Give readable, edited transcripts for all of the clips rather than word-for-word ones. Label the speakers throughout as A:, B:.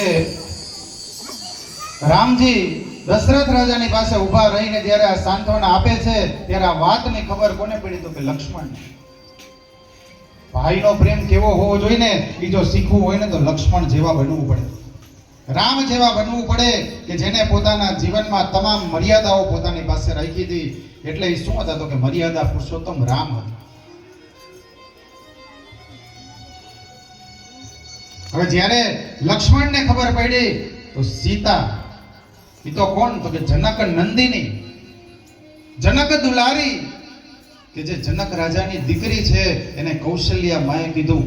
A: કે રામજી દશરથ રાજાની પાસે ઊભા રહીને જ્યારે આ સાંત્વના આપે છે ત્યારે આ વાતની ખબર કોને પડી? તો કે લક્ષ્મણ. ભાઈનો પ્રેમ કેવો હોવો જોઈએ ને એ જો શીખવું હોય ને તો લક્ષ્મણ જેવા બનવું પડે, રામ જેવા બનવું પડે કે જેને પોતાના જીવનમાં તમામ મર્યાદાઓ પોતાની પાસે રાખી હતી. એટલે એ શું હતા? તો કે મર્યાદા પુરુષોત્તમ રામ હતા. હવે જ્યારે લક્ષ્મણને ખબર પડી તો સીતા, એ તો કોણ? તો કે જનક નંદિની, જનક દુલારી, કે જે જનક રાજાની દીકરી છે, એને કૌશલ્યા માએ કીધું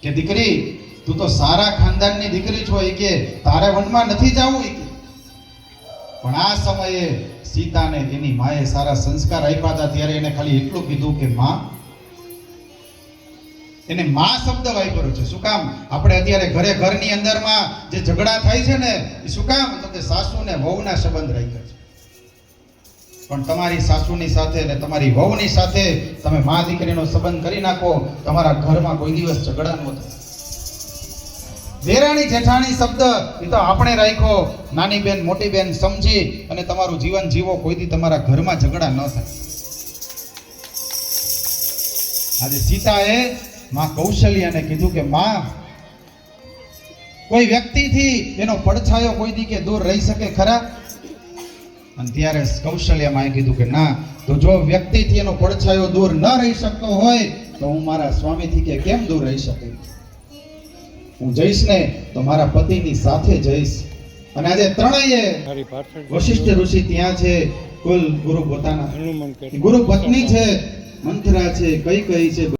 A: કે દીકરી તું તો સારા ખાનદાનની દીકરી છો, એ કે તારે વનમાં નથી જવું. પણ આ સમયે સીતાને એની માએ સારા સંસ્કાર આપ્યા હતા ત્યારે એને ખાલી એટલું કીધું કે માં. એને માં શબ્દ વાપર્યો છે. શું કામ? આપણે અત્યારે ઘરની અંદરમાં જે ઝઘડા થાય છે ને એ શું કામ? તો કે સાસુ ને વહુના સંબંધ રાખ્યા છે. પણ તમારી સાસુની સાથે ને તમારી વહુની સાથે તમે માં દીકરીનો સંબંધ કરી નાખો, તમારા ઘરમાં કોઈ દિવસ ઝઘડા ન થાય. દેરાણી જેઠાણી શબ્દ એ તો આપણે રાખ્યો, નાની બેન મોટી બેન સમજી અને તમારું જીવન જીવો, કોઈથી તમારા ઘરમાં ઝઘડા ન થાય. આજે સીતાએ માં કૌશલ્યાને કીધું કે માં, કોઈ વ્યક્તિથી એનો પડછાયો કોઈ દી કે દૂર રહી શકે ખરા? અને ત્યારે કૌશલ્યા માએ કીધું કે ના, તો જો વ્યક્તિથી એનો પડછાયો દૂર ન રહી શકતો હોય તો હું મારા સ્વામીથી કે કેમ દૂર રહી શકે? હું જઈશ ને તો મારા પતિની સાથે જઈશ. અને આજે ત્રણેય વશિષ્ઠ ઋષિ ત્યાં છે, કુલ ગુરુ પોતાના ગુરુ પત્ની છે, મંથરા છે, કઈ છે.